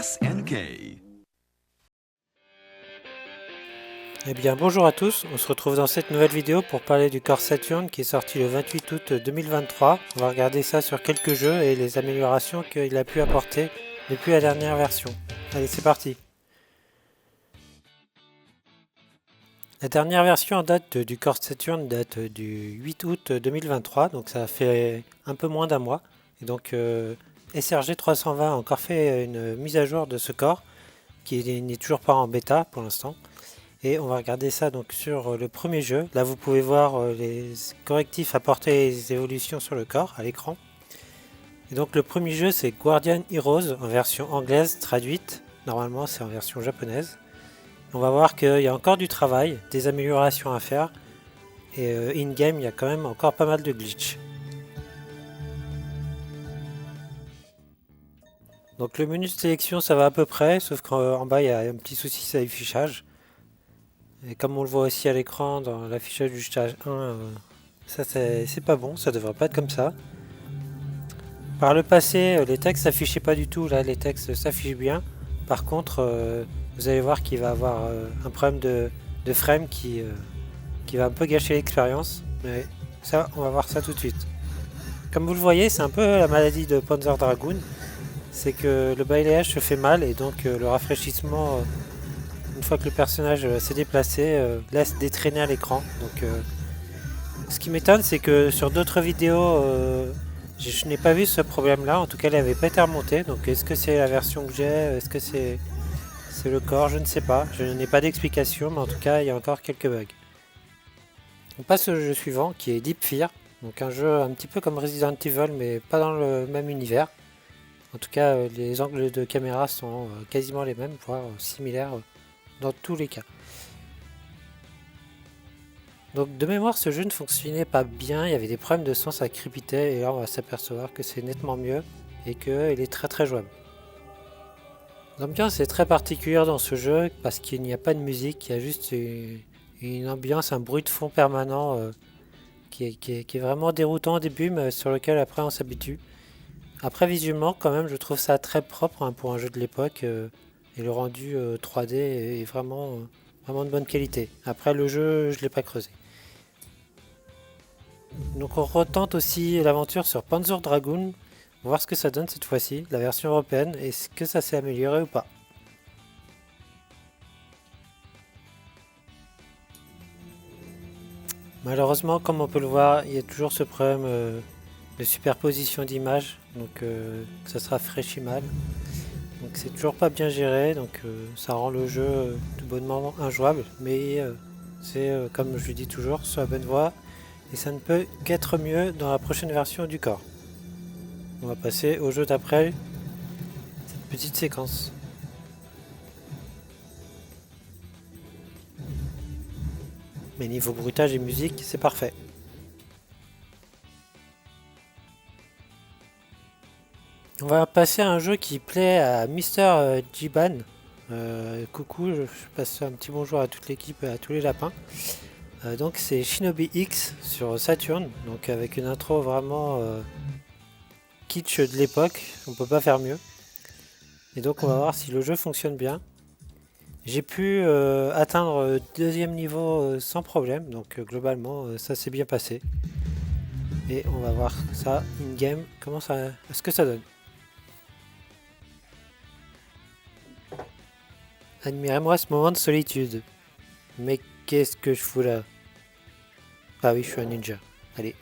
SNK. Eh bien bonjour à tous, on se retrouve dans cette nouvelle vidéo pour parler du Core Saturn qui est sorti le 28 août 2023. On va regarder ça sur quelques jeux et les améliorations qu'il a pu apporter depuis la dernière version. Allez, c'est parti. La dernière version en date du Core Saturn date du 8 août 2023, donc ça fait un peu moins d'un mois. Et donc SRG 320 a encore fait une mise à jour de ce corps qui n'est toujours pas en bêta pour l'instant. Et on va regarder ça donc sur le premier jeu. Là vous pouvez voir les correctifs apportés et les évolutions sur le corps à l'écran. Et donc le premier jeu c'est Guardian Heroes en version anglaise traduite. Normalement c'est en version japonaise. On va voir qu'il y a encore du travail, des améliorations à faire. Et in-game il y a quand même encore pas mal de glitch. Donc le menu de sélection ça va à peu près, sauf qu'en bas il y a un petit souci sur l'affichage. Et comme on le voit aussi à l'écran dans l'affichage du stage 1, ça c'est pas bon, ça devrait pas être comme ça. Par le passé, les textes s'affichaient pas du tout, là les textes s'affichent bien. Par contre, vous allez voir qu'il va avoir un problème de frame qui va un peu gâcher l'expérience. Mais ça, on va voir ça tout de suite. Comme vous le voyez, c'est un peu la maladie de Panzer Dragoon. C'est que le balayage se fait mal et donc le rafraîchissement... une fois que le personnage s'est déplacé, laisse détraîner à l'écran. Donc, ce qui m'étonne, c'est que sur d'autres vidéos, je n'ai pas vu ce problème-là. En tout cas, il n'avait pas été remonté. Donc, est-ce que c'est la version que j'ai? Est-ce que c'est le corps? Je ne sais pas. Je n'ai pas d'explication, mais en tout cas, il y a encore quelques bugs. On passe au jeu suivant, qui est Deep Fear. Donc, un jeu un petit peu comme Resident Evil, mais pas dans le même univers. En tout cas, les angles de caméra sont quasiment les mêmes, voire similaires dans tous les cas. Donc de mémoire, ce jeu ne fonctionnait pas bien, il y avait des problèmes de son, ça crépitait, et là on va s'apercevoir que c'est nettement mieux et qu'il est très très jouable. L'ambiance est très particulière dans ce jeu parce qu'il n'y a pas de musique, il y a juste une ambiance, un bruit de fond permanent qui est vraiment déroutant au début, mais sur lequel après on s'habitue. Après visuellement quand même, je trouve ça très propre pour un jeu de l'époque. Et le rendu 3D est vraiment de bonne qualité. Après le jeu, je ne l'ai pas creusé. Donc on retente aussi l'aventure sur Panzer Dragoon. On va voir ce que ça donne cette fois-ci, la version européenne, et est-ce que ça s'est amélioré ou pas. Malheureusement, comme on peut le voir, il y a toujours ce problème de superposition d'images, donc ça se rafraîchit mal. Donc c'est toujours pas bien géré, donc ça rend le jeu tout bonnement injouable, mais c'est comme je le dis toujours, sur la bonne voie, et ça ne peut qu'être mieux dans la prochaine version du corps. On va passer au jeu d'après, cette petite séquence. Mais niveau bruitage et musique, c'est parfait. On va passer à un jeu qui plaît à Mister Jiban. Coucou, je passe un petit bonjour à toute l'équipe et à tous les lapins. Donc c'est Shinobi X sur Saturn, donc avec une intro vraiment kitsch de l'époque, on peut pas faire mieux. Et donc on va voir si le jeu fonctionne bien. J'ai pu atteindre le deuxième niveau sans problème, donc globalement ça s'est bien passé. Et on va voir ça in-game, comment ça, ce que ça donne. Admirez-moi ce moment de solitude. Mais qu'est-ce que je fous là? Ah oui, je suis un ninja. Allez,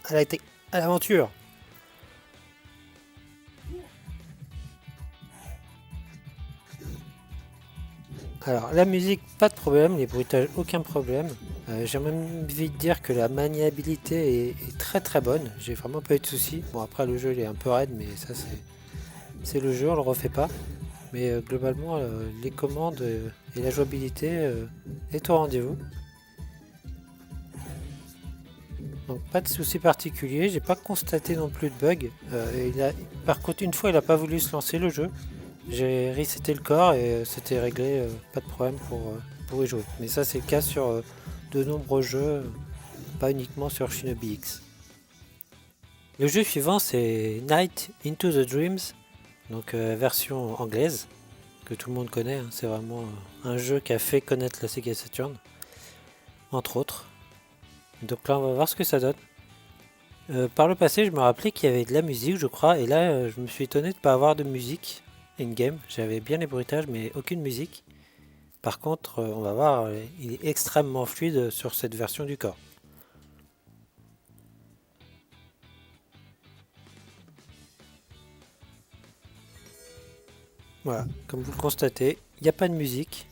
à l'aventure. Alors, la musique, pas de problème, les bruitages, aucun problème. J'ai même envie de dire que la maniabilité est très très bonne. J'ai vraiment pas eu de soucis. Bon, après, le jeu il est un peu raide, mais ça, c'est le jeu, on le refait pas. Mais globalement, les commandes et la jouabilité est au rendez-vous. Donc pas de soucis particuliers, j'ai pas constaté non plus de bug. Par contre une fois il a pas voulu se lancer le jeu. J'ai reseté le corps et c'était réglé, pas de problème pour y jouer. Mais ça c'est le cas sur de nombreux jeux, pas uniquement sur Shinobi X. Le jeu suivant c'est Night into the Dreams. donc version anglaise, que tout le monde connaît, hein. C'est vraiment un jeu qui a fait connaître la Sega Saturn, entre autres. Donc là on va voir ce que ça donne. Par le passé je me rappelais qu'il y avait de la musique je crois, et là je me suis étonné de ne pas avoir de musique in-game. J'avais bien les bruitages mais aucune musique. Par contre on va voir, il est extrêmement fluide sur cette version du corps. Voilà, comme vous le constatez, il n'y a pas de musique.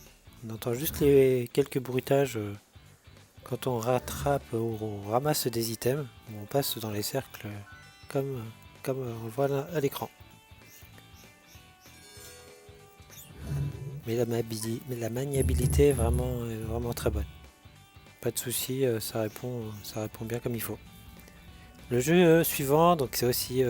On entend juste les quelques bruitages quand on rattrape ou on ramasse des items, ou on passe dans les cercles comme, on le voit là, à l'écran. Mais la maniabilité est vraiment très bonne. Pas de souci, ça répond bien comme il faut. Le jeu suivant, donc c'est aussi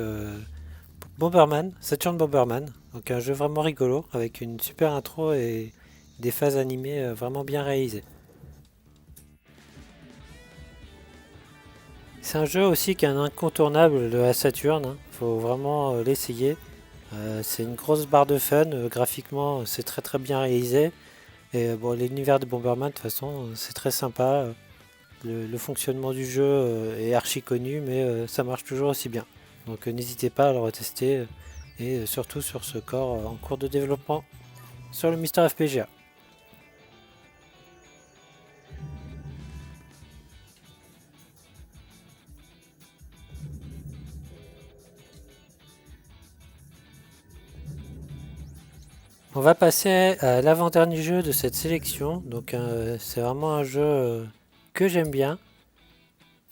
Bomberman, Saturn Bomberman. Donc un jeu vraiment rigolo avec une super intro et des phases animées vraiment bien réalisées. C'est un jeu aussi qui est un incontournable de la Saturn, hein. Faut vraiment l'essayer. C'est une grosse barre de fun, graphiquement c'est très bien réalisé. Et bon, l'univers de Bomberman de toute façon c'est très sympa. Le fonctionnement du jeu est archi connu mais ça marche toujours aussi bien. Donc n'hésitez pas à le retester et surtout sur ce corps en cours de développement sur le Mister FPGA. On va passer à l'avant-dernier jeu de cette sélection. Donc c'est vraiment un jeu que j'aime bien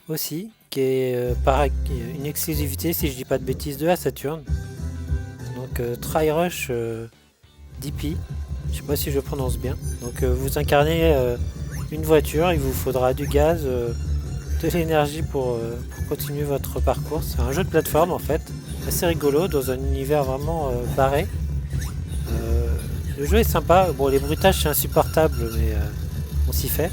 aussi, qui est une exclusivité si je dis pas de bêtises de la Saturn. Donc Tri-Rush DP, je sais pas si je prononce bien. Donc vous incarnez une voiture, il vous faudra du gaz, de l'énergie pour continuer votre parcours. C'est un jeu de plateforme en fait, assez rigolo dans un univers vraiment barré. Le jeu est sympa, bon les bruitages c'est insupportable mais on s'y fait.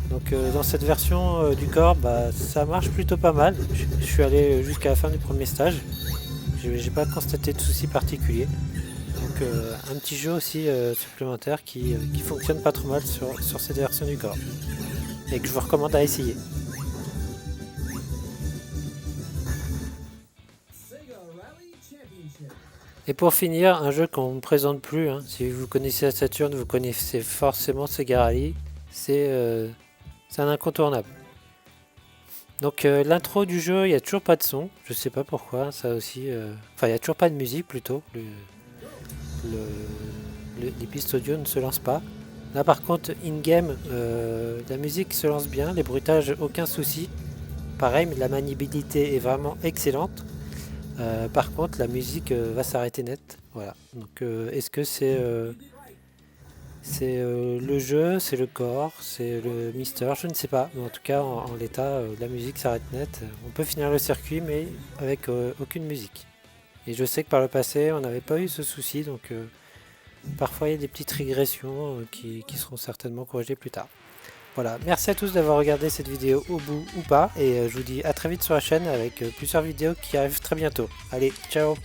Donc dans cette version du corps, bah, ça marche plutôt pas mal. Je suis allé jusqu'à la fin du premier stage. J'ai pas constaté de soucis particuliers. Donc un petit jeu aussi supplémentaire qui fonctionne pas trop mal sur cette version du corps. Et que je vous recommande à essayer. Et pour finir, un jeu qu'on ne présente plus, hein. Si vous connaissez la Saturn, vous connaissez forcément Sega Rally. C'est un incontournable. Donc l'intro du jeu, il n'y a toujours pas de son, je sais pas pourquoi, ça aussi... Enfin, il n'y a toujours pas de musique plutôt, les pistes audio ne se lancent pas. Là par contre, in-game, la musique se lance bien, les bruitages, aucun souci. Pareil, mais la maniabilité est vraiment excellente. Par contre, la musique va s'arrêter net. Voilà. Donc, est-ce que c'est le jeu, c'est le corps, c'est le Mister, je ne sais pas. Mais en tout cas, en l'état, la musique s'arrête net. On peut finir le circuit, mais avec aucune musique. Et je sais que par le passé, on n'avait pas eu ce souci, donc parfois il y a des petites régressions qui seront certainement corrigées plus tard. Voilà, merci à tous d'avoir regardé cette vidéo au bout ou pas, et je vous dis à très vite sur la chaîne avec plusieurs vidéos qui arrivent très bientôt. Allez, ciao!